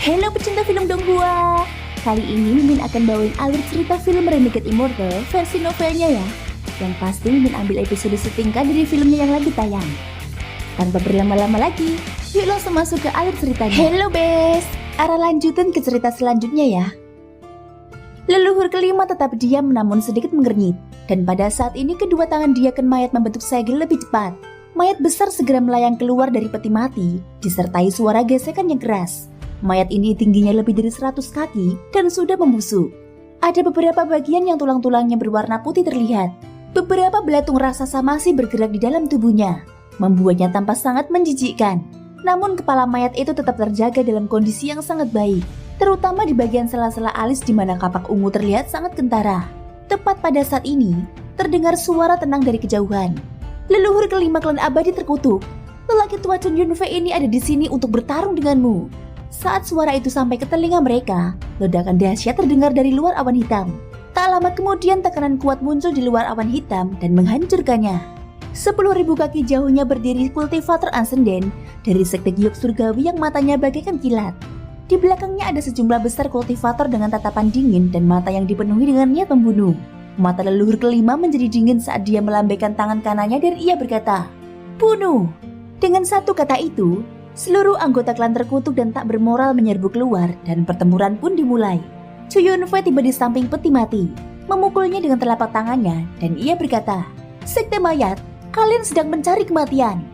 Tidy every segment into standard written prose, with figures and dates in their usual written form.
Halo pecinta film Donghua. Kali ini Mimin akan bawain alur cerita film Renegade Immortal versi novelnya ya. Yang pasti Mimin ambil episode setingkat dari filmnya yang lagi tayang. Tanpa berlama-lama lagi, yuk langsung masuk ke alur ceritanya. Hello bes, arah lanjutan ke cerita selanjutnya ya. Leluhur kelima tetap diam namun sedikit mengernyit. Dan pada saat ini kedua tangan diaken mayat membentuk segel lebih cepat. Mayat besar segera melayang keluar dari peti mati, disertai suara gesekan yang keras. Mayat ini tingginya lebih dari 100 kaki dan sudah membusuk. Ada beberapa bagian yang tulang-tulangnya berwarna putih terlihat. Beberapa belatung raksasa masih bergerak di dalam tubuhnya, membuatnya tampak sangat menjijikkan. Namun kepala mayat itu tetap terjaga dalam kondisi yang sangat baik, terutama di bagian sela-sela alis di mana kapak ungu terlihat sangat kentara. Tepat pada saat ini, terdengar suara tenang dari kejauhan. Leluhur kelima klan abadi terkutuk. Lelaki tua Chun Yunfei ini ada di sini untuk bertarung denganmu. Saat suara itu sampai ke telinga mereka, ledakan dahsyat terdengar dari luar awan hitam. Tak lama kemudian tekanan kuat muncul di luar awan hitam dan menghancurkannya. 10.000 kaki jauhnya berdiri kultivator Ascendant dari sekte giok surgawi yang matanya bagaikan kilat. Di belakangnya ada sejumlah besar kultivator dengan tatapan dingin dan mata yang dipenuhi dengan niat membunuh. Mata leluhur kelima menjadi dingin saat dia melambaikan tangan kanannya dan ia berkata, "Bunuh!" Dengan satu kata itu, seluruh anggota klan terkutuk dan tak bermoral menyerbu keluar dan pertempuran pun dimulai. Chu Yunfei tiba di samping peti mati, memukulnya dengan telapak tangannya dan ia berkata, "Sekte mayat, kalian sedang mencari kematian."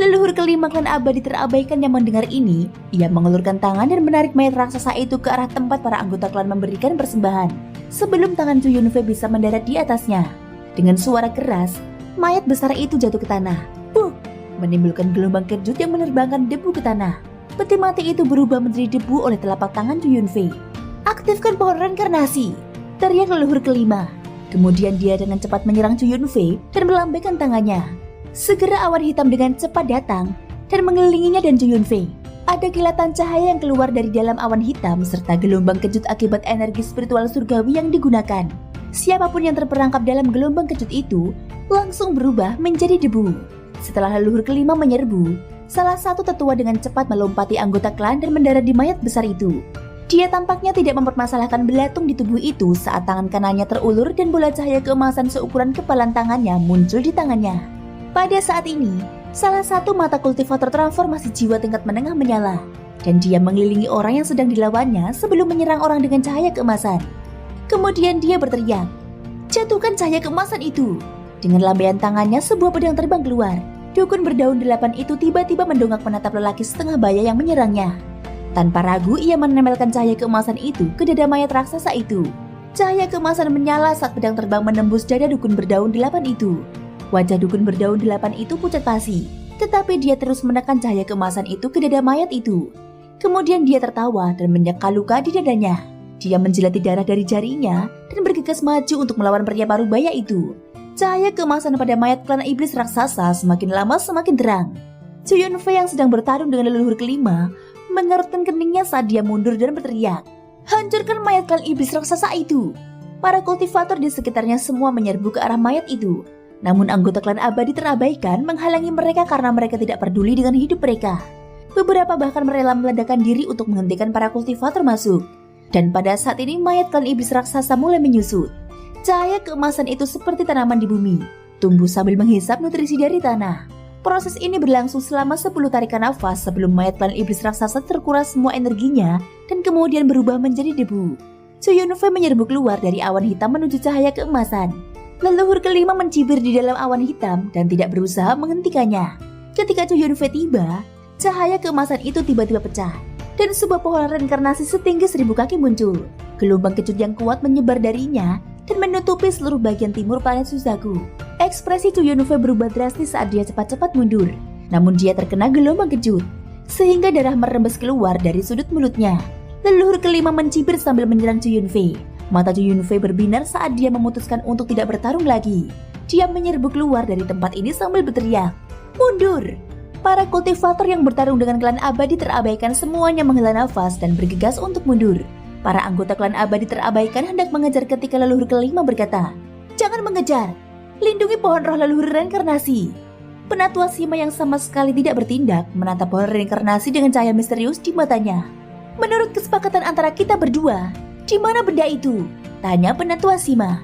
Leluhur kelima klan abadi terabaikan yang mendengar ini, ia mengulurkan tangan dan menarik mayat raksasa itu ke arah tempat para anggota klan memberikan persembahan. Sebelum tangan Chu Yunfei bisa mendarat di atasnya, dengan suara keras, mayat besar itu jatuh ke tanah. Buk! Menimbulkan gelombang kejut yang menerbangkan debu ke tanah. Peti mati itu berubah menjadi debu oleh telapak tangan Chu Yunfei. "Aktifkan pohon reinkarnasi!" teriak leluhur kelima. Kemudian dia dengan cepat menyerang Chu Yunfei dan melambaikan tangannya. Segera awan hitam dengan cepat datang dan mengelilinginya dan Chu Yunfei. Ada kilatan cahaya yang keluar dari dalam awan hitam serta gelombang kejut akibat energi spiritual surgawi yang digunakan. Siapapun yang terperangkap dalam gelombang kejut itu langsung berubah menjadi debu. Setelah leluhur kelima menyerbu, salah satu tetua dengan cepat melompati anggota klan dan mendarat di mayat besar itu. Dia tampaknya tidak mempermasalahkan belatung di tubuh itu saat tangan kanannya terulur dan bola cahaya keemasan seukuran kepalan tangannya muncul di tangannya. Pada saat ini, salah satu mata kultivator transformasi jiwa tingkat menengah menyala, dan dia mengelilingi orang yang sedang dilawannya sebelum menyerang orang dengan cahaya keemasan. Kemudian dia berteriak, "Jatuhkan cahaya keemasan itu!" Dengan lambaian tangannya sebuah pedang terbang keluar. Dukun berdaun 8 itu tiba-tiba mendongak menatap lelaki setengah baya yang menyerangnya. Tanpa ragu ia menempelkan cahaya keemasan itu ke dada mayat raksasa itu. Cahaya keemasan menyala saat pedang terbang menembus dada dukun berdaun 8 itu. Wajah dukun berdaun 8 itu pucat pasi, tetapi dia terus menekan cahaya keemasan itu ke dada mayat itu. Kemudian dia tertawa dan menyeka luka di dadanya. Dia menjilati darah dari jarinya dan bergegas maju untuk melawan pria parubaya itu. Cahaya keemasan pada mayat klan iblis raksasa semakin lama semakin terang. Chu Yunfei yang sedang bertarung dengan leluhur kelima mengerutkan keningnya saat dia mundur dan berteriak, "Hancurkan mayat klan iblis raksasa itu!" Para kultivator di sekitarnya semua menyerbu ke arah mayat itu. Namun anggota klan abadi terabaikan menghalangi mereka karena mereka tidak peduli dengan hidup mereka. Beberapa bahkan rela meledakkan diri untuk menghentikan para kultivator masuk. Dan pada saat ini mayat klan iblis raksasa mulai menyusut. Cahaya keemasan itu seperti tanaman di bumi, tumbuh sambil menghisap nutrisi dari tanah. Proses ini berlangsung selama 10 tarikan nafas sebelum mayat klan iblis raksasa terkuras semua energinya dan kemudian berubah menjadi debu. Chu Yunfei menyerbu keluar dari awan hitam menuju cahaya keemasan. Leluhur kelima mencibir di dalam awan hitam dan tidak berusaha menghentikannya. Ketika Chu Yunfei tiba, cahaya keemasan itu tiba-tiba pecah dan sebuah pohon reinkarnasi setinggi 1000 kaki muncul. Gelombang kejut yang kuat menyebar darinya dan menutupi seluruh bagian timur planet Suzaku. Ekspresi Chu Yunfei berubah drastis saat dia cepat-cepat mundur. Namun dia terkena gelombang kejut, sehingga darah merembes keluar dari sudut mulutnya. Leluhur kelima mencibir sambil menyerang Chu Yunfei. Mata Chu Yunfei berbinar saat dia memutuskan untuk tidak bertarung lagi. Dia menyerbu keluar dari tempat ini sambil berteriak, "Mundur!" Para kultivator yang bertarung dengan klan abadi terabaikan semuanya menghela nafas dan bergegas untuk mundur. Para anggota klan abadi terabaikan hendak mengejar ketika leluhur kelima berkata, "Jangan mengejar, lindungi pohon roh leluhur reinkarnasi." Penatua Sima yang sama sekali tidak bertindak menatap pohon reinkarnasi dengan cahaya misterius di matanya. Menurut kesepakatan antara kita berdua, di mana benda itu? Tanya Penatua Sima.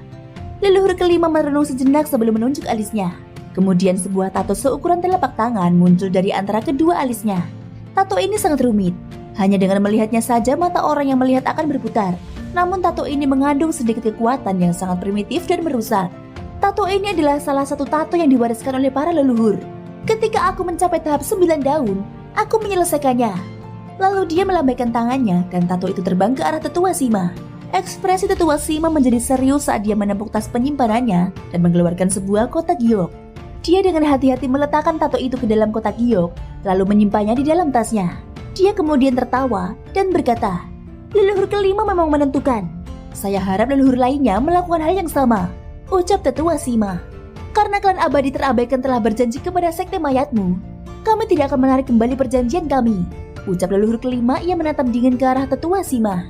Leluhur kelima merenung sejenak sebelum menunjuk alisnya. Kemudian sebuah tato seukuran telapak tangan muncul dari antara kedua alisnya. Tato ini sangat rumit. Hanya dengan melihatnya saja mata orang yang melihat akan berputar. Namun tato ini mengandung sedikit kekuatan yang sangat primitif dan merusak. Tato ini adalah salah satu tato yang diwariskan oleh para leluhur. Ketika aku mencapai tahap 9 daun, aku menyelesaikannya. Lalu dia melambaikan tangannya dan tato itu terbang ke arah Tetua Sima. Ekspresi Tetua Sima menjadi serius saat dia menepuk tas penyimpanannya dan mengeluarkan sebuah kotak giok. Dia dengan hati-hati meletakkan tato itu ke dalam kotak giok, lalu menyimpannya di dalam tasnya. Dia kemudian tertawa dan berkata, "Leluhur kelima memang menentukan. Saya harap leluhur lainnya melakukan hal yang sama," ucap Tetua Sima. "Karena klan abadi terabaikan telah berjanji kepada sekte mayatmu, kami tidak akan menarik kembali perjanjian kami," ucap leluhur kelima. Ia menatap dingin ke arah Tetua Sima.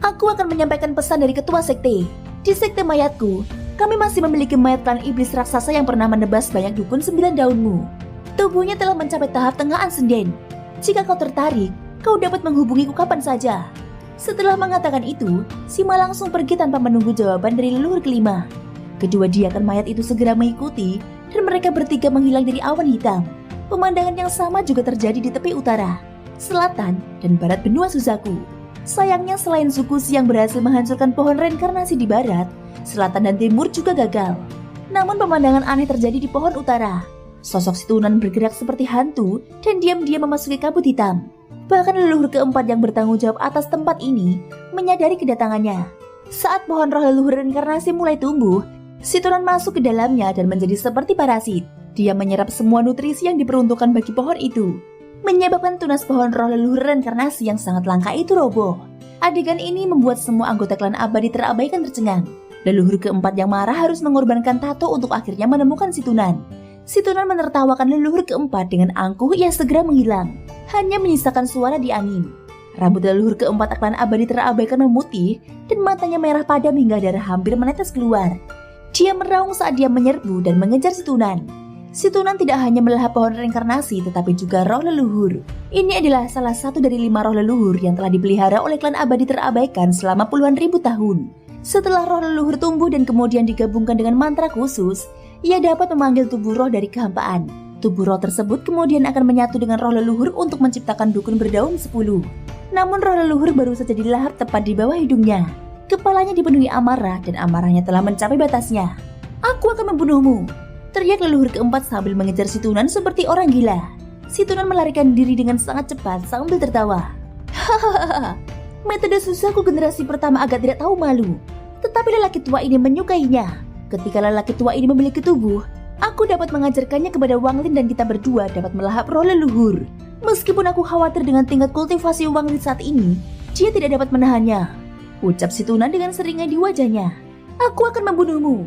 "Aku akan menyampaikan pesan dari ketua sekte. Di sekte mayatku, kami masih memiliki mayat klan iblis raksasa yang pernah menebas banyak dukun 9 daunmu. Tubuhnya telah mencapai tahap tengah Ascendant. Jika kau tertarik, kau dapat menghubungiku kapan saja." Setelah mengatakan itu, Sima langsung pergi tanpa menunggu jawaban dari leluhur kelima. Kedua diakan mayat itu segera mengikuti dan mereka bertiga menghilang dari awan hitam. Pemandangan yang sama juga terjadi di tepi utara, selatan, dan barat benua Suzaku. Sayangnya selain Zukushi yang berhasil menghancurkan pohon reinkarnasi di barat, selatan dan timur juga gagal. Namun pemandangan aneh terjadi di pohon utara. Sosok Situnan bergerak seperti hantu dan diam-diam memasuki kabut hitam. Bahkan leluhur keempat yang bertanggung jawab atas tempat ini menyadari kedatangannya. Saat pohon roh leluhur reinkarnasi mulai tumbuh, Situnan masuk ke dalamnya dan menjadi seperti parasit. Dia menyerap semua nutrisi yang diperuntukkan bagi pohon itu, menyebabkan tunas pohon roh leluhur reinkarnasi yang sangat langka itu roboh. Adegan ini membuat semua anggota klan abadi terabaikan tercengang. Leluhur keempat yang marah harus mengorbankan tato untuk akhirnya menemukan Situnan. Situnan menertawakan leluhur keempat dengan angkuh. Ia segera menghilang, hanya menyisakan suara di angin. Rambut leluhur keempat klan abadi terabaikan memutih dan matanya merah padam hingga darah hampir menetes keluar. Dia meraung saat dia menyerbu dan mengejar Situnan. Situnan tidak hanya melahap pohon reinkarnasi tetapi juga roh leluhur. Ini adalah salah satu dari 5 roh leluhur yang telah dipelihara oleh klan abadi terabaikan selama puluhan ribu tahun. Setelah roh leluhur tumbuh dan kemudian digabungkan dengan mantra khusus, ia dapat memanggil tubuh roh dari kehampaan. Tubuh roh tersebut kemudian akan menyatu dengan roh leluhur untuk menciptakan dukun berdaun 10. Namun roh leluhur baru saja dilahap tepat di bawah hidungnya. Kepalanya dipenuhi amarah dan amarahnya telah mencapai batasnya. "Aku akan membunuhmu," teriak leluhur keempat sambil mengejar Situnan seperti orang gila. Situnan melarikan diri dengan sangat cepat sambil tertawa. "Hahaha, metode susahku generasi pertama agak tidak tahu malu. Tetapi lelaki tua ini menyukainya. Ketika lelaki tua ini memiliki tubuh, aku dapat mengajarkannya kepada Wang Lin dan kita berdua dapat melahap roh leluhur. Meskipun aku khawatir dengan tingkat kultivasi Wang Lin saat ini, dia tidak dapat menahannya," ucap Situnan dengan seringai di wajahnya. "Aku akan membunuhmu."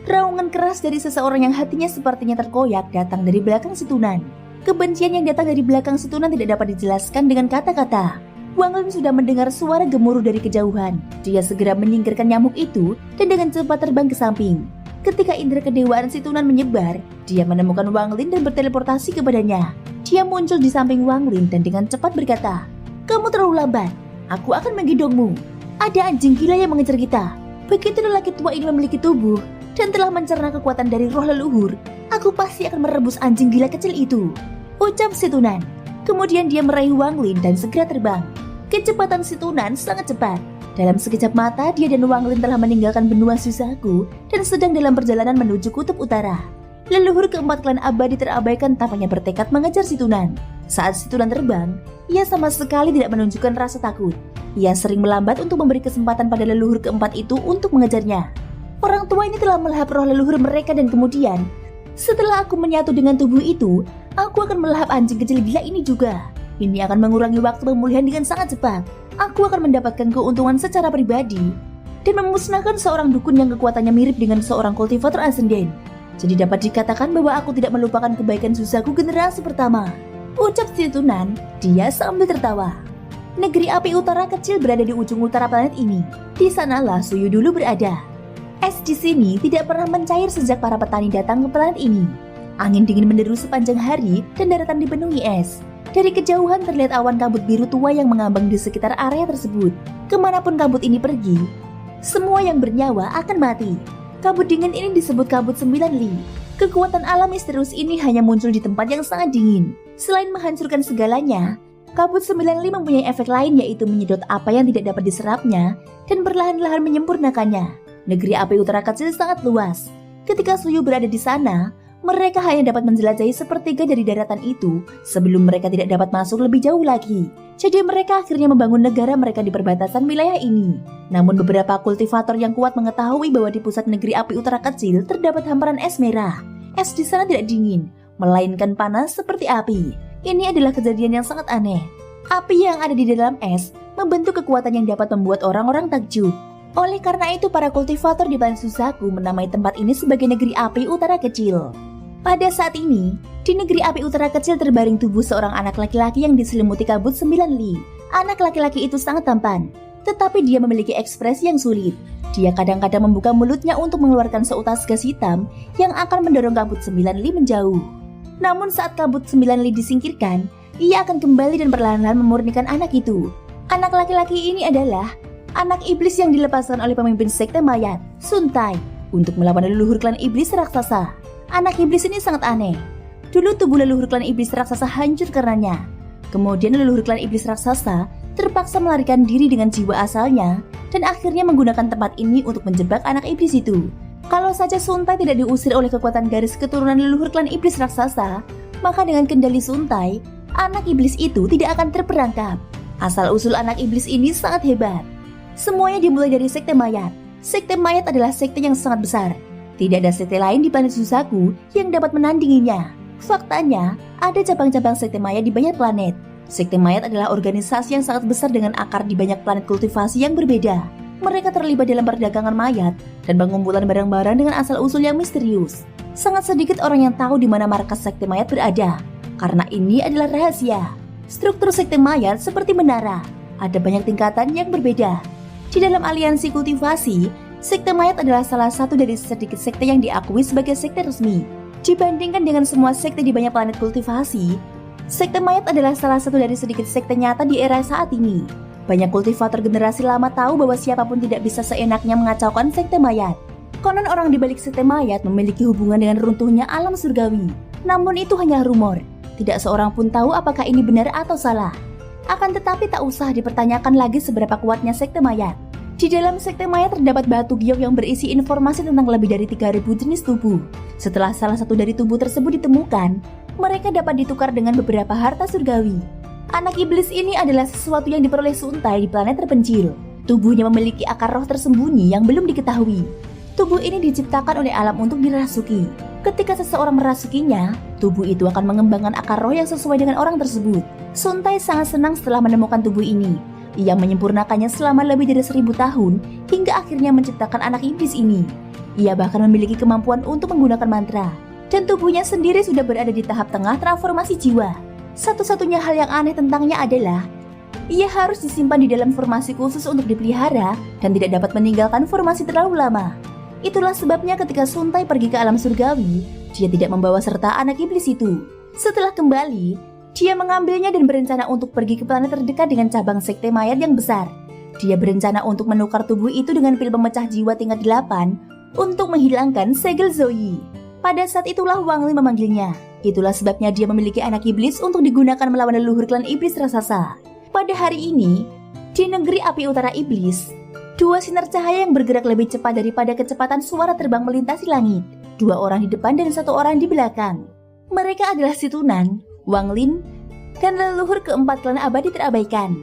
Raungan keras dari seseorang yang hatinya sepertinya terkoyak datang dari belakang Situnan. Kebencian yang datang dari belakang Situnan tidak dapat dijelaskan dengan kata-kata. Wang Lin sudah mendengar suara gemuruh dari kejauhan. Dia segera menyingkirkan nyamuk itu dan dengan cepat terbang ke samping. Ketika indera kedewaan Situnan menyebar, dia menemukan Wang Lin dan berteleportasi kepadanya. Dia muncul di samping Wang Lin dan dengan cepat berkata, "Kamu terlalu lambat. Aku akan menggendongmu. Ada anjing gila yang mengejar kita. Begitu lelaki tua ini memiliki tubuh dan telah mencerna kekuatan dari roh leluhur, aku pasti akan merebus anjing gila kecil itu," ucap Situnan. Kemudian dia meraih Wang Lin dan segera terbang. Kecepatan Situnan sangat cepat. Dalam sekejap mata, dia dan Wang Lin telah meninggalkan benua Suzaku dan sedang dalam perjalanan menuju kutub utara. Leluhur keempat klan abadi terabaikan tampaknya bertekad mengejar Situnan. Saat Situnan terbang, ia sama sekali tidak menunjukkan rasa takut. Ia sering melambat untuk memberi kesempatan pada leluhur keempat itu untuk mengejarnya. Orang tua ini telah melahap roh leluhur mereka dan kemudian, setelah aku menyatu dengan tubuh itu, aku akan melahap anjing kecil gila ini juga. Ini akan mengurangi waktu pemulihan dengan sangat cepat. Aku akan mendapatkan keuntungan secara pribadi dan memusnahkan seorang dukun yang kekuatannya mirip dengan seorang kultivator ascendant. Jadi dapat dikatakan bahwa aku tidak melupakan kebaikan Suzaku generasi pertama, ucap Situnan. Dia sambil tertawa. Negeri api utara kecil berada di ujung utara planet ini. Di sanalah Suyu dulu berada. Es di sini tidak pernah mencair sejak para petani datang ke planet ini. Angin dingin menderu sepanjang hari dan daratan dipenuhi es. Dari kejauhan terlihat awan kabut biru tua yang mengambang di sekitar area tersebut. Kemanapun kabut ini pergi, semua yang bernyawa akan mati. Kabut dingin ini disebut kabut 9 Li. Kekuatan alam misterius ini hanya muncul di tempat yang sangat dingin. Selain menghancurkan segalanya, kabut 9 Li mempunyai efek lain, yaitu menyedot apa yang tidak dapat diserapnya dan perlahan-lahan menyempurnakannya. Negeri api utara kecil sangat luas. Ketika Suyu berada di sana, mereka hanya dapat menjelajahi sepertiga dari daratan itu sebelum mereka tidak dapat masuk lebih jauh lagi. Jadi mereka akhirnya membangun negara mereka di perbatasan wilayah ini. Namun beberapa kultivator yang kuat mengetahui bahwa di pusat negeri api utara kecil terdapat hamparan es merah. Es di sana tidak dingin, melainkan panas seperti api. Ini adalah kejadian yang sangat aneh. Api yang ada di dalam es membentuk kekuatan yang dapat membuat orang-orang takjub. Oleh karena itu para kultivator di planet Suzaku menamai tempat ini sebagai negeri api utara kecil. Pada saat ini, di negeri api utara kecil terbaring tubuh seorang anak laki-laki yang diselimuti kabut 9 Li. Anak laki-laki itu sangat tampan, tetapi dia memiliki ekspresi yang sulit. Dia kadang-kadang membuka mulutnya untuk mengeluarkan seutas gas hitam yang akan mendorong kabut 9 Li menjauh. Namun saat kabut 9 Li disingkirkan, ia akan kembali dan perlahan-lahan memurnikan anak itu. Anak laki-laki ini adalah anak iblis yang dilepaskan oleh pemimpin sekte mayat, Sun Tai, untuk melawan leluhur klan iblis raksasa. Anak iblis ini sangat aneh. Dulu tubuh leluhur klan iblis raksasa hancur karenanya. Kemudian leluhur klan iblis raksasa terpaksa melarikan diri dengan jiwa asalnya dan akhirnya menggunakan tempat ini untuk menjebak anak iblis itu. Kalau saja Sun Tai tidak diusir oleh kekuatan garis keturunan leluhur klan iblis raksasa, maka dengan kendali Sun Tai, anak iblis itu tidak akan terperangkap. Asal-usul anak iblis ini sangat hebat. Semuanya dimulai dari sekte mayat. Sekte mayat adalah sekte yang sangat besar. Tidak ada sekte lain di planet Suzaku yang dapat menandinginya. Faktanya, ada cabang-cabang sekte mayat di banyak planet. Sekte mayat adalah organisasi yang sangat besar dengan akar di banyak planet kultivasi yang berbeda. Mereka terlibat dalam perdagangan mayat dan pengumpulan barang-barang dengan asal-usul yang misterius. Sangat sedikit orang yang tahu di mana markas sekte mayat berada, karena ini adalah rahasia. Struktur sekte mayat seperti menara, ada banyak tingkatan yang berbeda. Di dalam aliansi kultivasi, sekte mayat adalah salah satu dari sedikit sekte yang diakui sebagai sekte resmi. Dibandingkan dengan semua sekte di banyak planet kultivasi, sekte mayat adalah salah satu dari sedikit sekte nyata di era saat ini. Banyak kultivator generasi lama tahu bahwa siapapun tidak bisa seenaknya mengacaukan sekte mayat. Konon orang di balik sekte mayat memiliki hubungan dengan runtuhnya alam surgawi. Namun itu hanya rumor. Tidak seorang pun tahu apakah ini benar atau salah. Akan tetapi tak usah dipertanyakan lagi seberapa kuatnya sekte mayat. Di dalam sekte mayat terdapat batu giok yang berisi informasi tentang lebih dari 3.000 jenis tubuh. Setelah salah satu dari tubuh tersebut ditemukan, mereka dapat ditukar dengan beberapa harta surgawi. Anak iblis ini adalah sesuatu yang diperoleh Sun Tai di planet terpencil. Tubuhnya memiliki akar roh tersembunyi yang belum diketahui. Tubuh ini diciptakan oleh alam untuk dirasuki. Ketika seseorang merasukinya, tubuh itu akan mengembangkan akar roh yang sesuai dengan orang tersebut. Sun Tai sangat senang setelah menemukan tubuh ini. Ia menyempurnakannya selama lebih dari 1000 tahun hingga akhirnya menciptakan anak iblis ini. Ia bahkan memiliki kemampuan untuk menggunakan mantra. Dan tubuhnya sendiri sudah berada di tahap tengah transformasi jiwa. Satu-satunya hal yang aneh tentangnya adalah ia harus disimpan di dalam formasi khusus untuk dipelihara dan tidak dapat meninggalkan formasi terlalu lama. Itulah sebabnya ketika Sun Tai pergi ke alam surgawi, dia tidak membawa serta anak iblis itu. Setelah kembali, dia mengambilnya dan berencana untuk pergi ke planet terdekat dengan cabang sekte mayat yang besar. Dia berencana untuk menukar tubuh itu dengan pil pemecah jiwa tingkat 8 untuk menghilangkan segel Zoe. Pada saat itulah Wang Li memanggilnya. Itulah sebabnya dia memiliki anak iblis untuk digunakan melawan leluhur klan iblis raksasa. Pada hari ini, di negeri api utara iblis, 2 sinar cahaya yang bergerak lebih cepat daripada kecepatan suara terbang melintasi langit. 2 orang di depan dan 1 orang di belakang. Mereka adalah si Tunan, Wang Lin, dan leluhur keempat klan abadi terabaikan.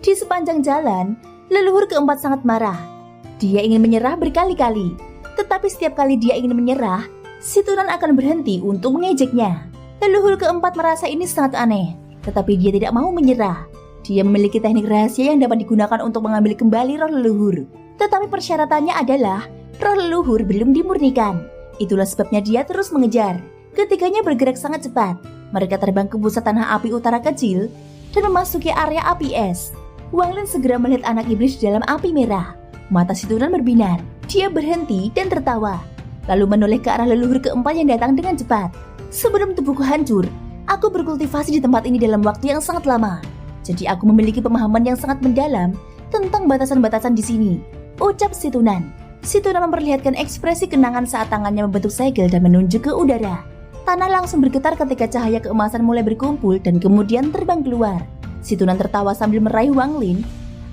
Di sepanjang jalan, leluhur keempat sangat marah. Dia ingin menyerah berkali-kali, tetapi setiap kali dia ingin menyerah, si Tunan akan berhenti untuk mengejeknya. Leluhur keempat merasa ini sangat aneh, tetapi dia tidak mau menyerah. Dia memiliki teknik rahasia yang dapat digunakan untuk mengambil kembali roh leluhur. Tetapi persyaratannya adalah roh leluhur belum dimurnikan. Itulah sebabnya dia terus mengejar. Ketiganya bergerak sangat cepat. Mereka terbang ke pusat tanah api utara kecil dan memasuki area api es. Wang Lin segera melihat anak iblis di dalam api merah. Mata si Tunan berbinar. Dia berhenti dan tertawa, lalu menoleh ke arah leluhur keempat yang datang dengan cepat. Sebelum tubuhku hancur, Aku berkultivasi di tempat ini dalam waktu yang sangat lama. Jadi aku memiliki pemahaman yang sangat mendalam tentang batasan-batasan di sini, ucap si Tunan. Si Tunan memperlihatkan ekspresi kenangan saat tangannya membentuk segel dan menunjuk ke udara. Tanah langsung bergetar ketika cahaya keemasan mulai berkumpul dan kemudian terbang keluar. Si Tunan tertawa sambil meraih Wang Lin.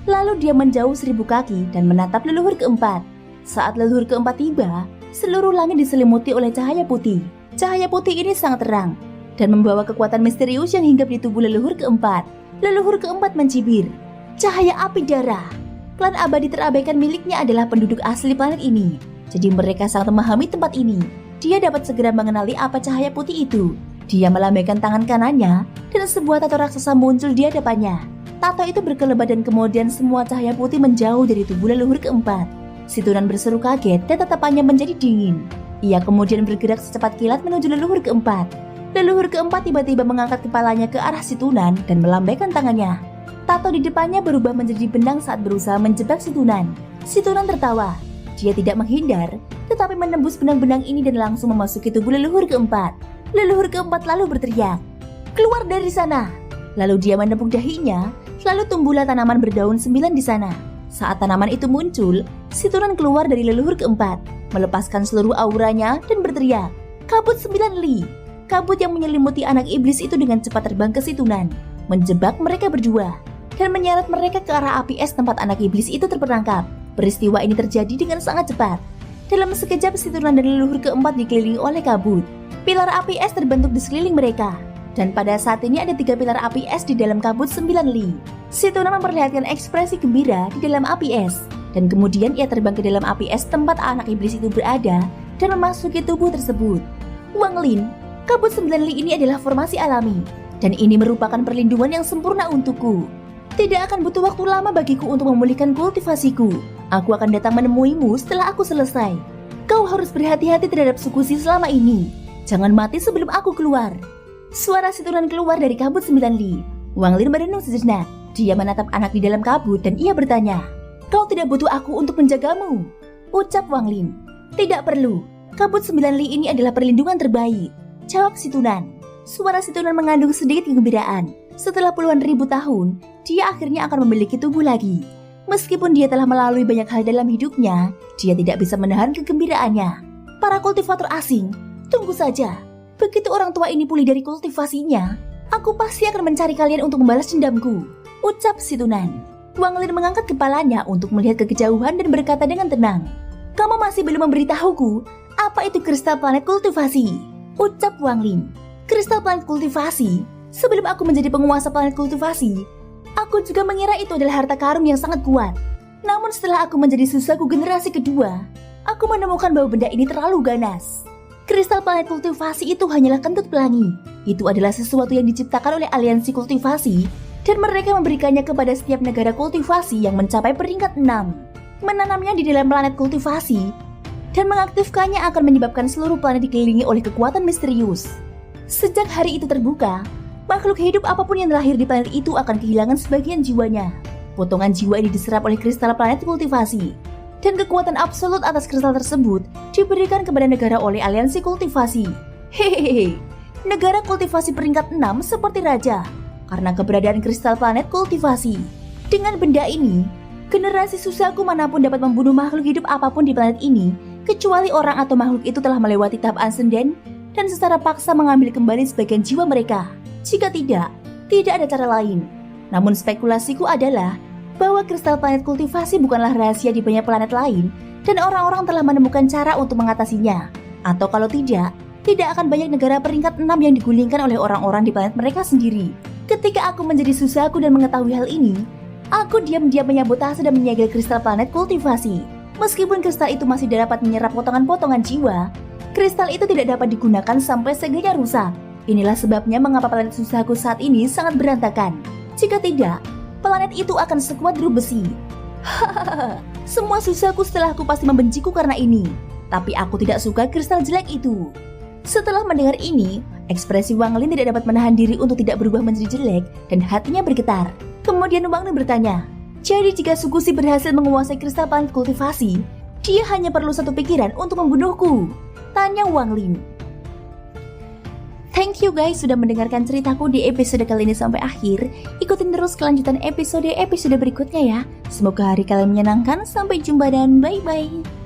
Lalu dia menjauh 1000 kaki dan menatap leluhur keempat. Saat leluhur keempat tiba, seluruh langit diselimuti oleh cahaya putih. Cahaya putih ini sangat terang dan membawa kekuatan misterius yang hinggap di tubuh leluhur keempat. Leluhur keempat mencibir. Cahaya api darah. Klan abadi terabaikan miliknya adalah penduduk asli planet ini. Jadi mereka sangat memahami tempat ini. Dia dapat segera mengenali apa cahaya putih itu. Dia melambaikan tangan kanannya dan sebuah tato raksasa muncul di hadapannya. Tato itu berkelebat dan kemudian semua cahaya putih menjauh dari tubuh leluhur keempat. Si Tunan berseru kaget dan tatapannya menjadi dingin. Ia kemudian bergerak secepat kilat menuju leluhur keempat. Leluhur keempat tiba-tiba mengangkat kepalanya ke arah si Tunan dan melambaikan tangannya. Tato di depannya berubah menjadi benang saat berusaha menjebak si Tunan. Si Tunan tertawa. Dia tidak menghindar, tetapi menembus benang-benang ini dan langsung memasuki tubuh leluhur keempat. Leluhur keempat lalu berteriak, "Keluar dari sana!" Lalu dia menepuk dahinya, lalu tumbuhlah tanaman berdaun 9 di sana. Saat tanaman itu muncul, si Tunan keluar dari leluhur keempat, melepaskan seluruh auranya dan berteriak, "Kabut 9 li!" Kabut yang menyelimuti anak iblis itu dengan cepat terbang ke si Tunan, menjebak mereka berdua dan menyeret mereka ke arah api es tempat anak iblis itu terperangkap. Peristiwa ini terjadi dengan sangat cepat. Dalam sekejap si Tunan dan leluhur keempat dikelilingi oleh kabut. Pilar api es terbentuk di sekeliling mereka. Dan pada saat ini ada 3 pilar api es di dalam kabut 9 li. Si Tunan memperlihatkan ekspresi gembira di dalam api es. Dan kemudian ia terbang ke dalam api es tempat anak iblis itu berada dan memasuki tubuh tersebut. Wang Lin, kabut 9 li ini adalah formasi alami. Dan ini merupakan perlindungan yang sempurna untukku. Tidak akan butuh waktu lama bagiku untuk memulihkan kultivasiku. Aku akan datang menemuimu setelah aku selesai. Kau harus berhati-hati terhadap sukusi selama ini. Jangan mati sebelum aku keluar. Suara si Tunan keluar dari kabut 9 li. Wang Lin merenung sejenak. Dia menatap anak di dalam kabut dan ia bertanya, "Kau tidak butuh aku untuk menjagamu?" Ucap Wang Lin. "Tidak perlu. Kabut 9 li ini adalah perlindungan terbaik," jawab si Tunan. Suara si Tunan mengandung sedikit kegembiraan. Setelah puluhan ribu tahun, dia akhirnya akan memiliki tubuh lagi. Meskipun dia telah melalui banyak hal dalam hidupnya, dia tidak bisa menahan kegembiraannya. Para kultivator asing, tunggu saja. Begitu orang tua ini pulih dari kultivasinya, aku pasti akan mencari kalian untuk membalas dendamku, ucap si Tunan. Wang Lin mengangkat kepalanya untuk melihat ke kejauhan dan berkata dengan tenang, "Kamu masih belum memberitahuku apa itu kristal planet kultivasi," ucap Wang Lin. Kristal planet kultivasi? Sebelum aku menjadi penguasa planet kultivasi, aku juga mengira itu adalah harta karun yang sangat kuat. Namun setelah aku menjadi susaku generasi kedua, aku menemukan bahwa benda ini terlalu ganas. Kristal planet kultivasi itu hanyalah kentut pelangi. Itu adalah sesuatu yang diciptakan oleh aliansi kultivasi dan mereka memberikannya kepada setiap negara kultivasi yang mencapai peringkat 6. Menanamnya di dalam planet kultivasi dan mengaktifkannya akan menyebabkan seluruh planet dikelilingi oleh kekuatan misterius. Sejak hari itu terbuka, makhluk hidup apapun yang lahir di planet itu akan kehilangan sebagian jiwanya. Potongan jiwa ini diserap oleh kristal planet kultivasi. Dan kekuatan absolut atas kristal tersebut diberikan kepada negara oleh aliansi kultivasi. Hehehe, negara kultivasi peringkat 6 seperti raja, karena keberadaan kristal planet kultivasi. Dengan benda ini, generasi susaku manapun dapat membunuh makhluk hidup apapun di planet ini, kecuali orang atau makhluk itu telah melewati tahap ascenden dan secara paksa mengambil kembali sebagian jiwa mereka. Jika tidak ada cara lain. Namun spekulasiku adalah bahwa kristal planet kultivasi bukanlah rahasia di banyak planet lain dan orang-orang telah menemukan cara untuk mengatasinya. Atau kalau tidak akan banyak negara peringkat 6 yang digulingkan oleh orang-orang di planet mereka sendiri. Ketika aku menjadi susaku dan mengetahui hal ini, aku diam-diam menyabotase dan menyegel kristal planet kultivasi. Meskipun kristal itu masih dapat menyerap potongan-potongan jiwa, kristal itu tidak dapat digunakan sampai segelnya rusak. Inilah sebabnya mengapa planet susaku saat ini sangat berantakan. Jika tidak, planet itu akan sekuat dru besi. Hahaha, semua susaku setelahku pasti membenciku karena ini. Tapi aku tidak suka kristal jelek itu. Setelah mendengar ini, ekspresi Wang Lin tidak dapat menahan diri untuk tidak berubah menjadi jelek dan hatinya bergetar. Kemudian Wang Lin bertanya, "Jadi jika Sukusi berhasil menguasai kristal planet kultivasi, dia hanya perlu satu pikiran untuk membunuhku?" Tanya Wang Lin. Thank you guys sudah mendengarkan ceritaku di episode kali ini sampai akhir. Ikutin terus kelanjutan episode berikutnya ya. Semoga hari kalian menyenangkan. Sampai jumpa dan bye-bye.